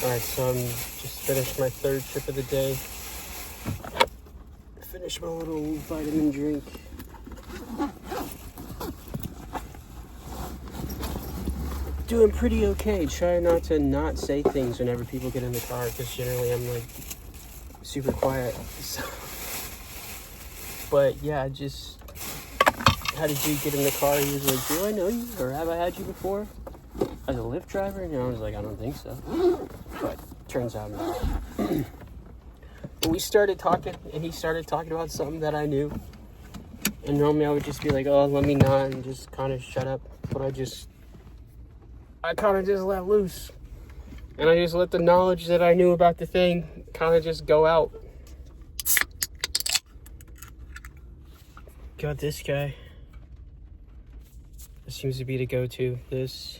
Alright, so I'm just finished my third trip of the day. Finished my little vitamin drink. Doing pretty okay. Try not to not say things whenever people get in the car, because generally I'm like super quiet. So. But yeah, just how did you get in the car? He was like, do I know you, or have I had you before as a Lyft driver? And I was like, I don't think so, but turns out not. But we started talking, and he started talking about something that I knew, and normally I would just be like, oh, let me not, and just kind of shut up. But I kind of just let loose, and I just let the knowledge that I knew about the thing kind of just go out. Got this guy. This seems to be the go-to. This,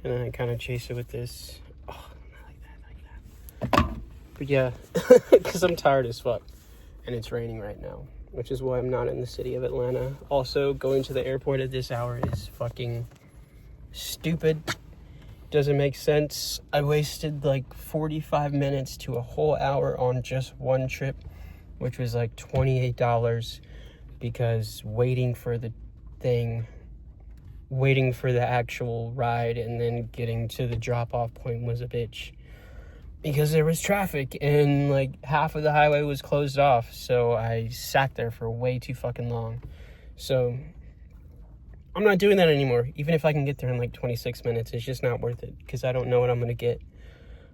and then I kind of chase it with this. Oh, I like that. But yeah, because I'm tired as fuck, and it's raining right now, which is why I'm not in the city of Atlanta. Also, going to the airport at this hour is fucking stupid. Doesn't make sense. I wasted like 45 minutes to a whole hour on just one trip, which was like $28, because waiting for the actual ride and then getting to the drop-off point was a bitch, because there was traffic and like half of the highway was closed off, so I sat there for way too fucking long. So I'm not doing that anymore. Even if I can get there in like 26 minutes, it's just not worth it, because I don't know what I'm gonna get.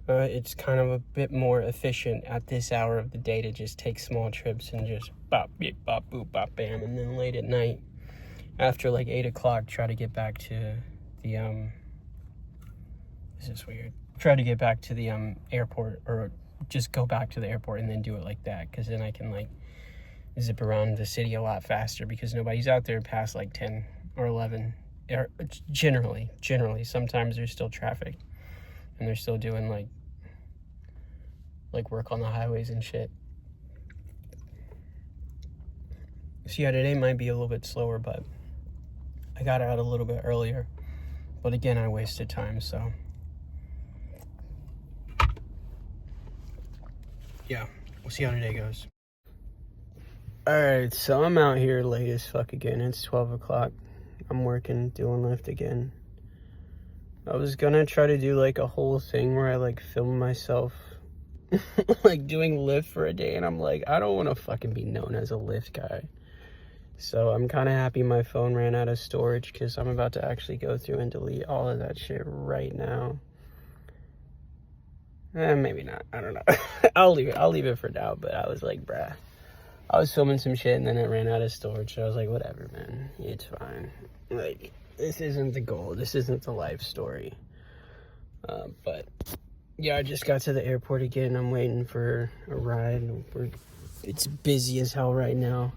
It's kind of a bit more efficient at this hour of the day to just take small trips and just bop, beep, bop, boop, bop, bam. And then late at night, after like 8 o'clock, try to get back to the, this is weird. Try to get back to the airport, or just go back to the airport and then do it like that. Because then I can like zip around the city a lot faster, because nobody's out there past like 10 or 11. Or generally, sometimes there's still traffic. And they're still doing like work on the highways and shit. So yeah, today might be a little bit slower, but I got out a little bit earlier. But again, I wasted time, so yeah, we'll see how today goes. Alright, so I'm out here late as fuck again. It's 12 o'clock. I'm working, doing Lyft again. I was gonna try to do like a whole thing where I like film myself like doing Lyft for a day, and I'm like, I don't want to fucking be known as a Lyft guy. So I'm kind of happy my phone ran out of storage, because I'm about to actually go through and delete all of that shit right now. Maybe not, I don't know. I'll leave it for now. But I was like, bruh, I was filming some shit and then it ran out of storage, so I was like, whatever, man, it's fine. Like, this isn't the goal. This isn't the life story. But yeah, I just got to the airport again. I'm waiting for a ride. It's busy as hell right now.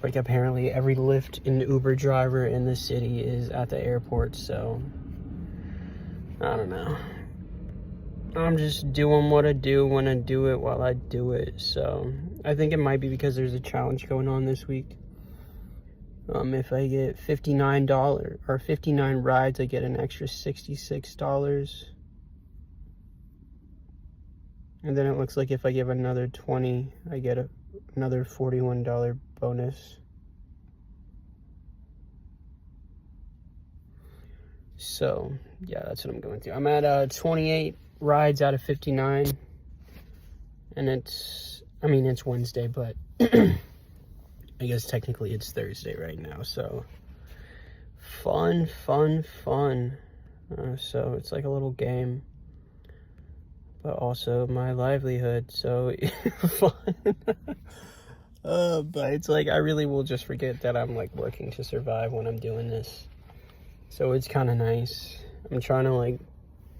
Like, apparently every Lyft and Uber driver in the city is at the airport, so I don't know. I'm just doing what I do when I do it while I do it. So I think it might be because there's a challenge going on this week. If I get $59 or 59 rides, I get an extra $66. And then it looks like if I give another 20, I get another $41 bonus. So yeah, that's what I'm going through. I'm at 28 rides out of 59, and it's Wednesday, but I guess technically it's Thursday right now. So fun. So it's like a little game, but also my livelihood, so fun. But it's like, I really will just forget that I'm like working to survive when I'm doing this. So it's kind of nice. I'm trying to like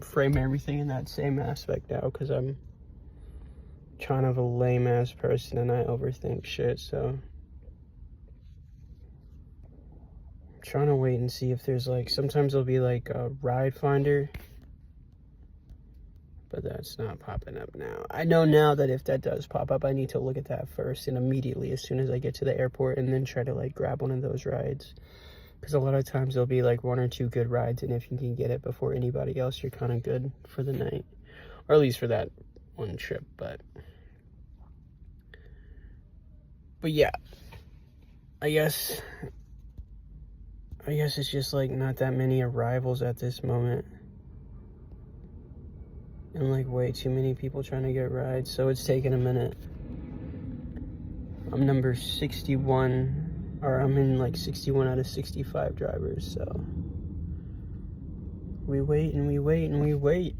frame everything in that same aspect now, because I'm kind of a lame ass person and I overthink shit. So I'm trying to wait and see if there's like, sometimes there'll be like a ride finder, but that's not popping up now. I know now that if that does pop up, I need to look at that first, and immediately as soon as I get to the airport, and then try to like grab one of those rides. Because a lot of times there'll be like 1 or 2 good rides, and if you can get it before anybody else, you're kind of good for the night, or at least for that one trip. But yeah, I guess it's just like not that many arrivals at this moment, and like way too many people trying to get rides, so it's taking a minute. I'm number 61, or I'm in like 61 out of 65 drivers, so we wait and we wait and we wait.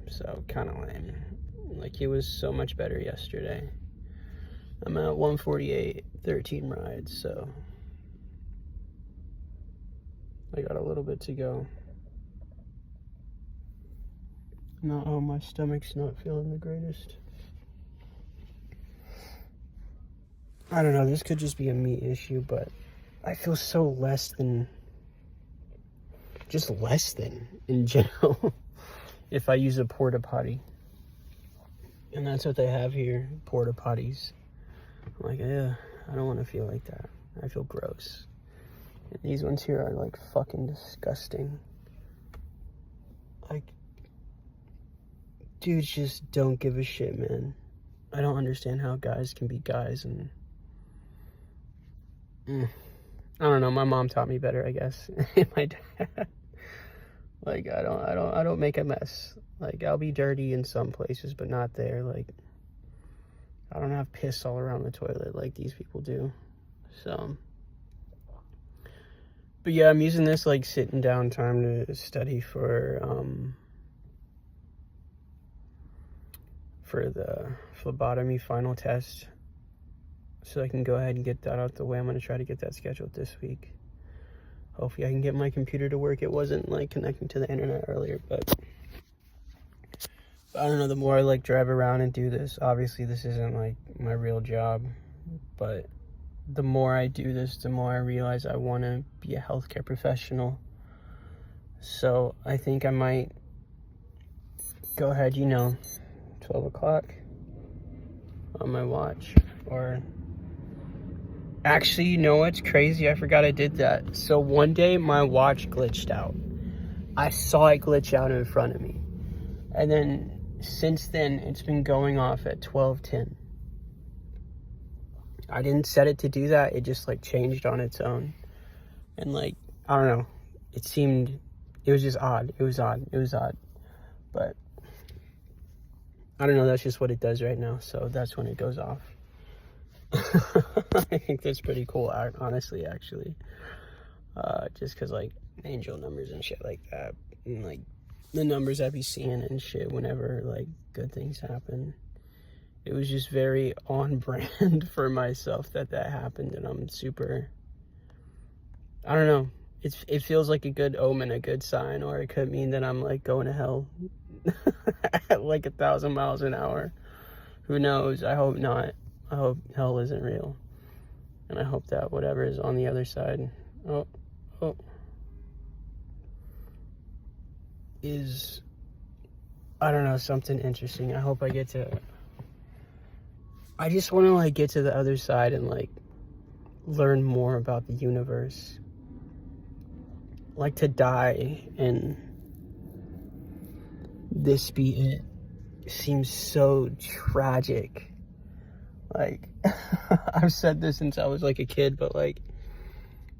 So kind of lame. Like, it was so much better yesterday. I'm at 148, 13 rides, so I got a little bit to go. Oh, my stomach's not feeling the greatest. I don't know, this could just be a me issue, but I feel so less than in general if I use a porta potty. And that's what they have here, porta potties. I'm like, yeah, I don't want to feel like that. I feel gross. And these ones here are like fucking disgusting. Like, dudes just don't give a shit, man. I don't understand how guys can be guys, and I don't know, my mom taught me better, I guess. And my dad. Like, I don't make a mess. Like, I'll be dirty in some places, but not there. Like, I don't have piss all around the toilet like these people do. So, but yeah, I'm using this like sitting down time to study for the phlebotomy final test, so I can go ahead and get that out the way. I'm going to try to get that scheduled this week. Hopefully I can get my computer to work. It wasn't like connecting to the internet earlier, but I don't know, the more I like drive around and do this, obviously this isn't like my real job, but the more I do this, the more I realize I want to be a healthcare professional. So I think I might go ahead, 12 o'clock on my watch, or actually, you know what's crazy? I forgot I did that. So one day my watch glitched out. I saw it glitch out in front of me. And then since then, it's been going off at 12:10. I didn't set it to do that. It just like changed on its own. And like, I don't know. It was just odd. It was odd. But I don't know. That's just what it does right now. So that's when it goes off. I think that's pretty cool, honestly, actually. Just because, like, angel numbers and shit like that, and like the numbers I be seeing and shit whenever like good things happen, it was just very on brand for myself that happened, and I'm super, I don't know, it feels like a good omen, a good sign, or it could mean that I'm like going to hell at like 1,000 miles an hour. Who knows? I hope not. I hope hell isn't real. And I hope that whatever is on the other side, is, I don't know, something interesting. I hope I just want to like get to the other side and like learn more about the universe. Like, to die and this be it seems so tragic. Like, I've said this since I was like a kid, but like,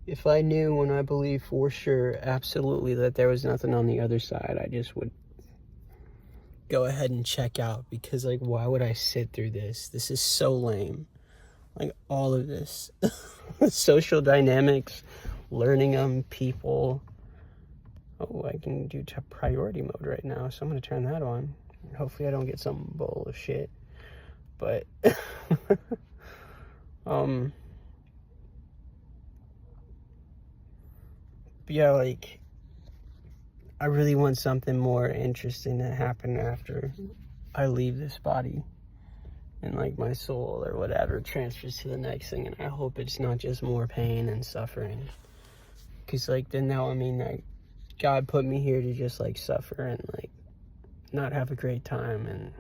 if I knew when I believed for sure, absolutely, that there was nothing on the other side, I just would go ahead and check out, because like, why would I sit through this? This is so lame. Like, all of this. Social dynamics, learning people. Oh, I can do priority mode right now, so I'm going to turn that on. Hopefully I don't get some bullshit. But, but yeah, like, I really want something more interesting to happen after I leave this body, and like my soul or whatever transfers to the next thing, and I hope it's not just more pain and suffering, because like, then that would mean that God put me here to just like suffer and like not have a great time and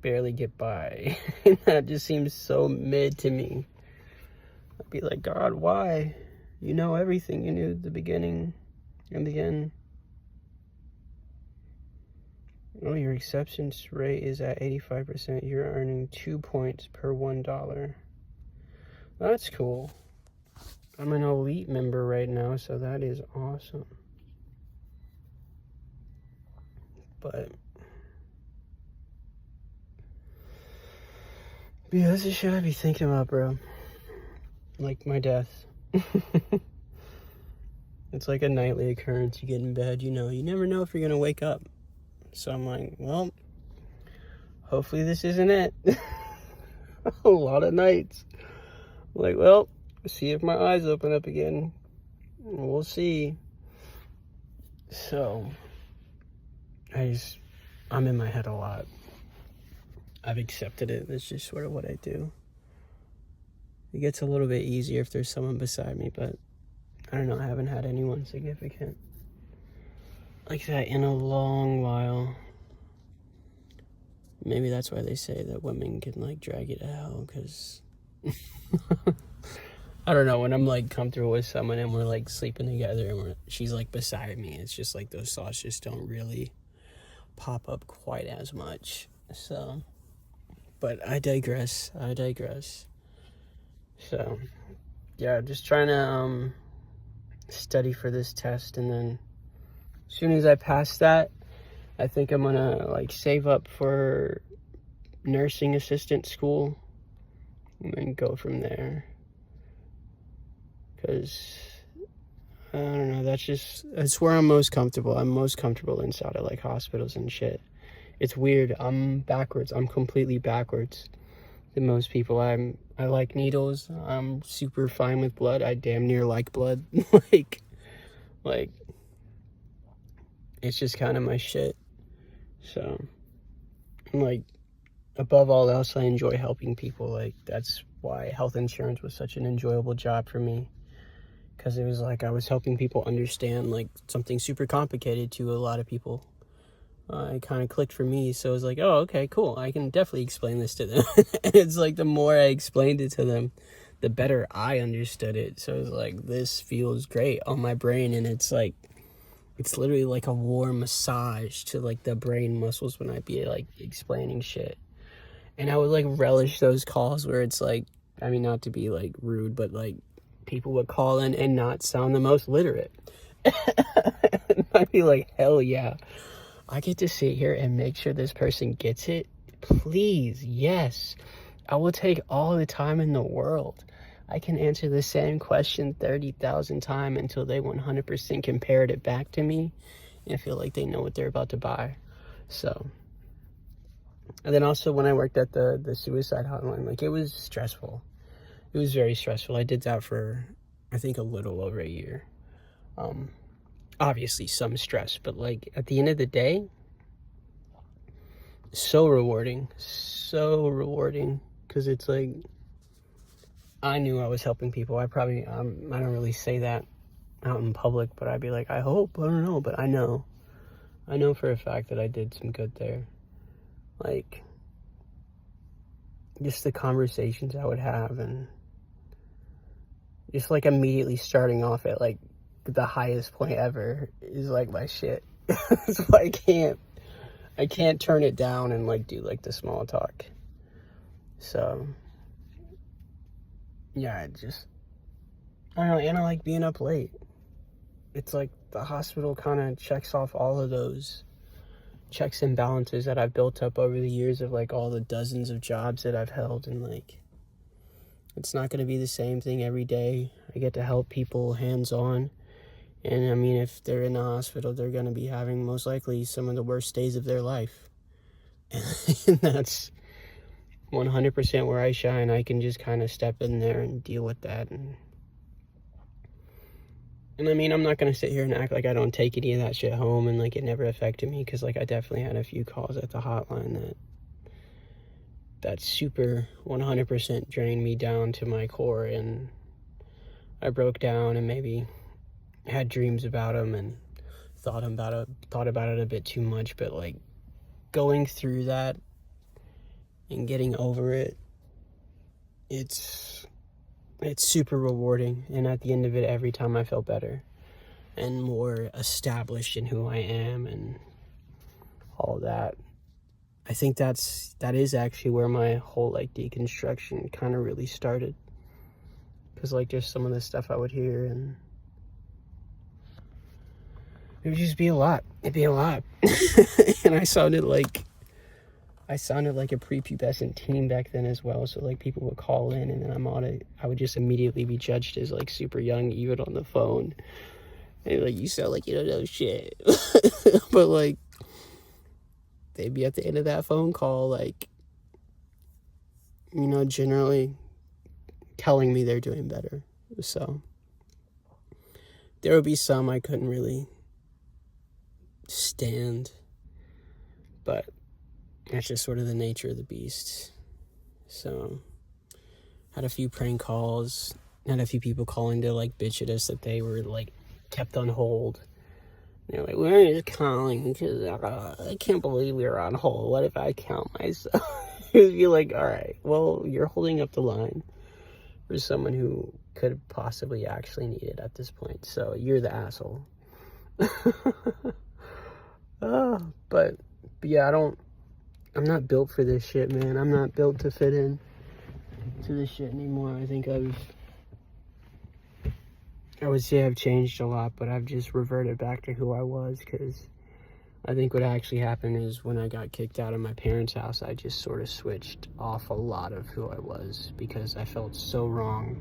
barely get by. And that just seems so mid to me. I'd be like, God, why? You know everything. You knew the beginning and the end. Oh, your acceptance rate is at 85%. You're earning 2 points per $1. That's cool. I'm an elite member right now, so that is awesome. But yeah, that's the shit I be thinking about, bro. Like my death. It's like a nightly occurrence. You get in bed, you know, you never know if you're gonna wake up. So I'm like, well, hopefully this isn't it. A lot of nights. Like, well, see if my eyes open up again. We'll see. So, I'm in my head a lot. I've accepted it. That's just sort of what I do. It gets a little bit easier if there's someone beside me, but I don't know. I haven't had anyone significant like that in a long while. Maybe that's why they say that women can like drag you to hell, because I don't know, when I'm like comfortable with someone and we're like sleeping together and she's like beside me, it's just like those thoughts just don't really pop up quite as much. So, but I digress. So yeah, just trying to study for this test, and then as soon as I pass that, I think I'm gonna like save up for nursing assistant school and then go from there. Because I don't know, that's where I'm most comfortable. I'm most comfortable inside of like hospitals and shit. It's weird. I'm backwards. I'm completely backwards than most people. I like needles. I'm super fine with blood. I damn near like blood. like it's just kind of my shit. So, like, above all else, I enjoy helping people. Like, that's why health insurance was such an enjoyable job for me. Because it was like I was helping people understand, like, something super complicated to a lot of people. It kind of clicked for me. So it was like, oh, okay, cool. I can definitely explain this to them. And it's like the more I explained it to them, the better I understood it. So it's like, this feels great on my brain. And it's like, it's literally like a warm massage to like the brain muscles when I be like explaining shit. And I would like relish those calls where it's like, I mean, not to be like rude, but like people would call in and not sound the most literate. And I'd be like, hell yeah, I get to sit here and make sure this person gets it. Please, yes. I will take all the time in the world. I can answer the same question 30,000 times until they 100% compared it back to me and feel like they know what they're about to buy. So, and then also when I worked at the suicide hotline, like, it was stressful. It was very stressful. I did that for, I think, a little over a year. Obviously some stress, but like at the end of the day, so rewarding, because it's like, I knew I was helping people. I don't really say that out in public, but I'd be like, I hope, I don't know, but I know for a fact that I did some good there. Like, just the conversations I would have, and just like immediately starting off at like the highest point ever is like my shit. So I can't turn it down and like do like the small talk. So yeah, I don't know, and I like being up late. It's like the hospital kind of checks off all of those checks and balances that I've built up over the years of like all the dozens of jobs that I've held, and like, it's not going to be the same thing every day. I get to help people hands-on, and I mean, if they're in the hospital, they're going to be having most likely some of the worst days of their life. And that's 100% where I shine. I can just kind of step in there and deal with that. And I mean, I'm not going to sit here and act like I don't take any of that shit home and like it never affected me, because like I definitely had a few calls at the hotline that super 100% drained me down to my core, and I broke down and maybe had dreams about them and thought about it a bit too much. But like, going through that and getting over it, it's super rewarding. And at the end of it, every time I felt better and more established in who I am and all that. I think that is actually where my whole like deconstruction kind of really started. Because like just some of the stuff I would hear, and it would just be a lot. It'd be a lot. And I sounded like a prepubescent teen back then as well. So like people would call in, and then I would just immediately be judged as like super young, even on the phone. And like, you sound like you don't know shit. But like, they'd be at the end of that phone call, like, you know, generally telling me they're doing better. So there would be some I couldn't really stand, but that's just sort of the nature of the beast. So had a few prank calls, had a few people calling to like bitch at us that they were like kept on hold. They're like, we're just calling because I can't believe we were on hold. What if I count myself? You'd be like, all right, well, you're holding up the line for someone who could possibly actually need it at this point. So you're the asshole. But yeah, I'm not built for this shit, man. I'm not built to fit in to this shit anymore. I think I would say I've changed a lot, but I've just reverted back to who I was, because I think what actually happened is when I got kicked out of my parents' house, I just sort of switched off a lot of who I was, because I felt so wrong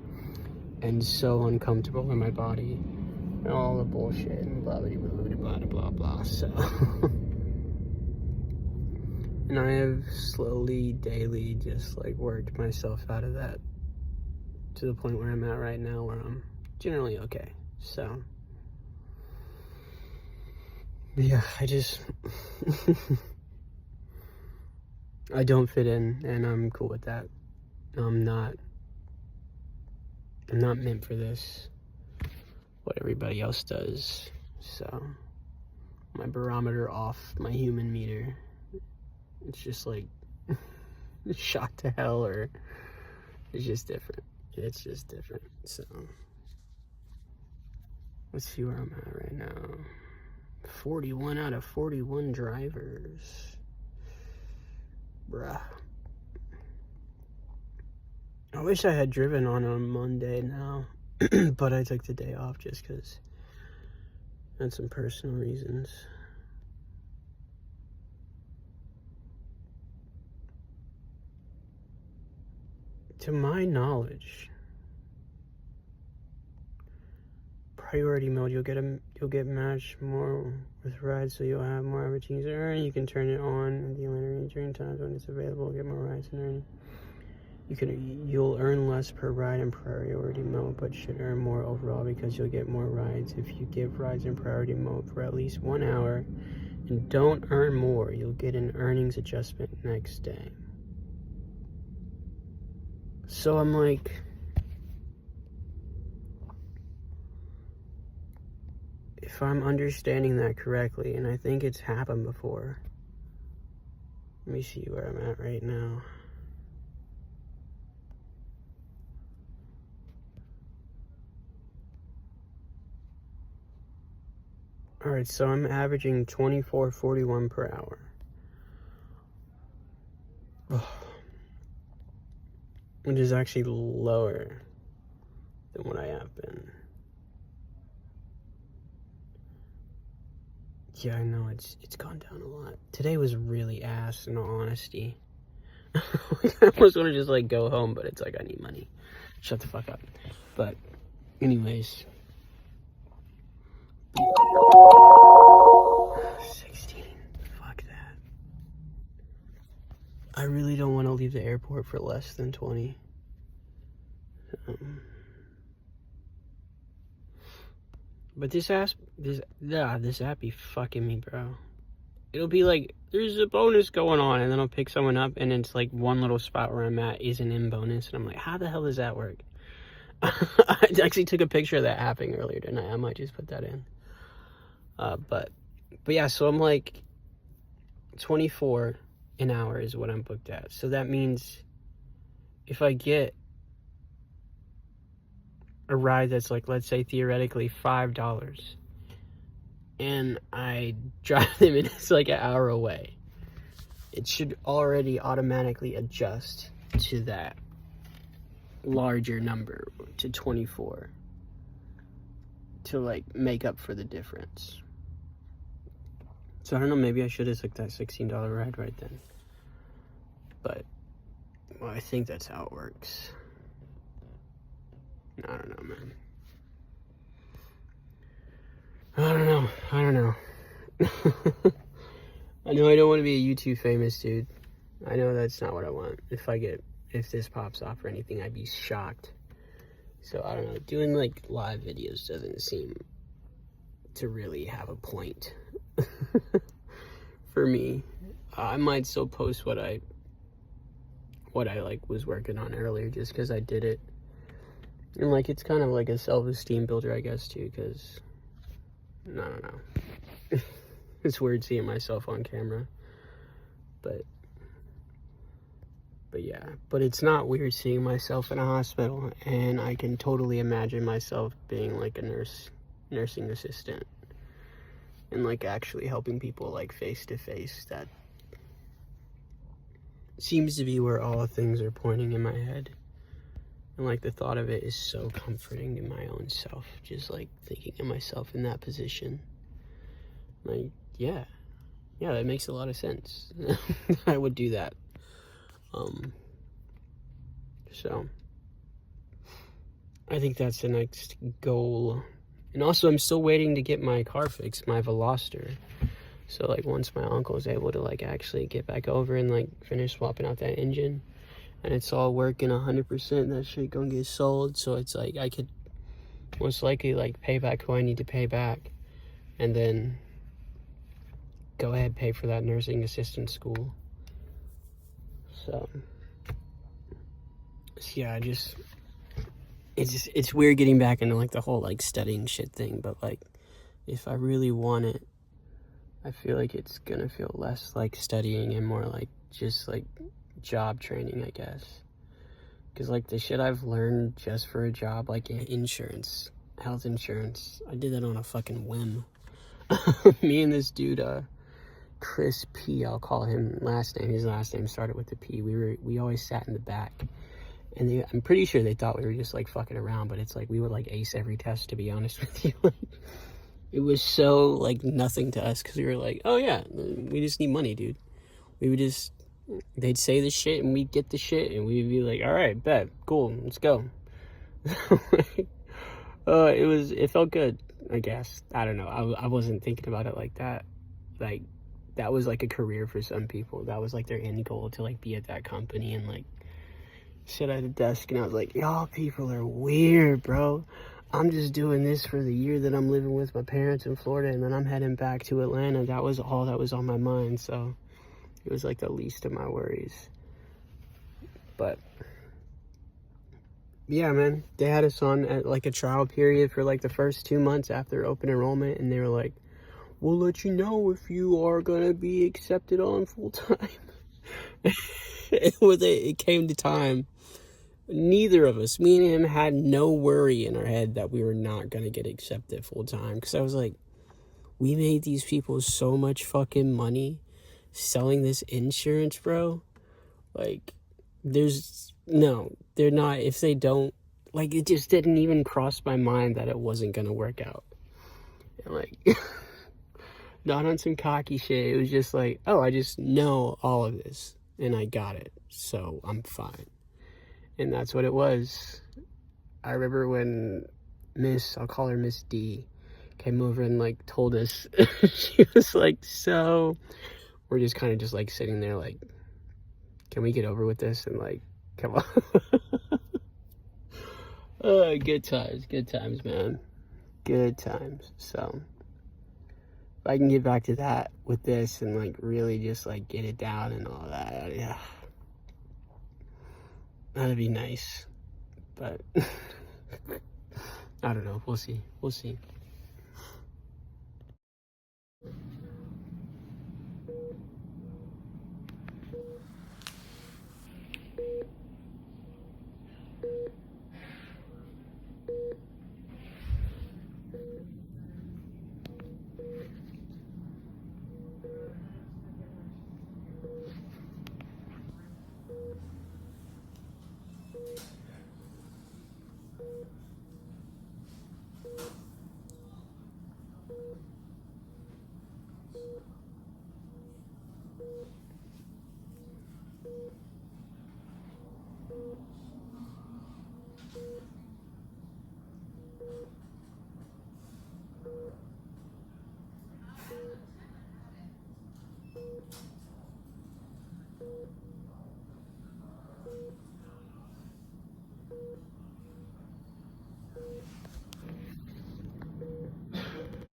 and so uncomfortable in my body and all the bullshit and blah, blah, blah, blah, blah, blah. So, and I have slowly, daily just like worked myself out of that to the point where I'm at right now, where I'm generally okay. So yeah, I don't fit in, and I'm cool with that. I'm not meant for this, what everybody else does. So my barometer off, my human meter, it's just like shot to hell, or it's just different. It's just different. So let's see where I'm at right now. 41 out of 41 drivers. Bruh. I wish I had driven on a Monday now, but I took the day off just because I had some personal reasons. To my knowledge, priority mode, you'll get matched more with rides, so you'll have more opportunities to earn. You can turn it on at the earning during times when it's available, get more rides and earn. You'll earn less per ride in priority mode, but should earn more overall because you'll get more rides if you give rides in priority mode for at least 1 hour and don't earn more. You'll get an earnings adjustment next day. So I'm like, if I'm understanding that correctly, and I think it's happened before. Let me see where I'm at right now. Alright, so I'm averaging 24.41 per hour. Which is actually lower than what I have been. Yeah, I know, it's gone down a lot. Today was really ass, in all honesty. I was gonna just like go home, but it's like I need money. Shut the fuck up. But anyways, 16. Fuck that. I really don't want to leave the airport for less than 20. But this app be fucking me, bro. It'll be like, there's a bonus going on, and then I'll pick someone up, and it's like one little spot where I'm at isn't in bonus, and I'm like, how the hell does that work? I actually took a picture of that happening earlier tonight. I might just put that in. But yeah, so I'm like 24 an hour is what I'm booked at. So that means if I get a ride that's like, let's say theoretically $5, and I drive them and it's like an hour away, it should already automatically adjust to that larger number, to 24, to like make up for the difference. So I don't know, maybe I should have took that $16 ride right then. But, well, I think that's how it works. I don't know, man. I don't know. I know I don't want to be a YouTube famous dude. I know that's not what I want. If this pops off or anything, I'd be shocked. So, I don't know. Doing, like, live videos doesn't seem to really have a point for me. I might still post what I like was working on earlier just because I did it. And, like, it's kind of like a self-esteem builder, I guess, too, because, I don't know. It's weird seeing myself on camera. But yeah. But it's not weird seeing myself in a hospital, and I can totally imagine myself being, like, a nursing assistant. And, like, actually helping people, like, face-to-face. That seems to be where all things are pointing in my head. And, like, the thought of it is so comforting to my own self. Just, like, thinking of myself in that position. Like, yeah, that makes a lot of sense. I would do that. So, I think that's the next goal. And also, I'm still waiting to get my car fixed, my Veloster. So, like, once my uncle is able to, like, actually get back over and, like, finish swapping out that engine, and it's all working 100%, that shit gonna get sold. So it's like I could most likely like pay back who I need to pay back, and then go ahead pay for that nursing assistant school. So yeah, it's weird getting back into like the whole like studying shit thing, but like if I really want it, I feel like it's gonna feel less like studying and more like just like job training, I guess. Because like the shit I've learned just for a job, like insurance, health insurance, I did that on a fucking whim. Me and this dude, Chris P, I'll call him last name. His last name started with a P. We always sat in the back, and I'm pretty sure they thought we were just like fucking around, but it's like we would like ace every test, to be honest with you. It was so like nothing to us, because we were like, oh yeah, we just need money, dude. We would just, they'd say the shit and we'd get the shit and we'd be like, all right, bet, cool, let's go. It felt good, I guess. I don't know. I wasn't thinking about it like that. Like, that was like a career for some people. That was like their end goal, to like be at that company and like sit at a desk. And I was like, y'all people are weird, bro. I'm just doing this for the year that I'm living with my parents in Florida, and then I'm heading back to Atlanta. That was all that was on my mind. So it was like the least of my worries. But yeah, man, they had us on at like a trial period for like the first 2 months after open enrollment, and they were like, we'll let you know if you are gonna be accepted on full time. It came to time, neither of us, me and him, had no worry in our head that we were not gonna get accepted full time, because I was like, we made these people so much fucking money selling this insurance, bro. Like, they're not, if they don't, like, it just didn't even cross my mind that it wasn't gonna work out. And like, not on some cocky shit, it was just like, oh, I just know all of this, and I got it, so I'm fine. And that's what it was. I remember when I'll call her Miss D, came over and like told us, she was like, so, we're just kind of just like sitting there like, can we get over with this? And like, come on. Good times, man. Good times. So, if I can get back to that with this and like really just like get it down and all that, yeah, that'd be nice. But I don't know. We'll see.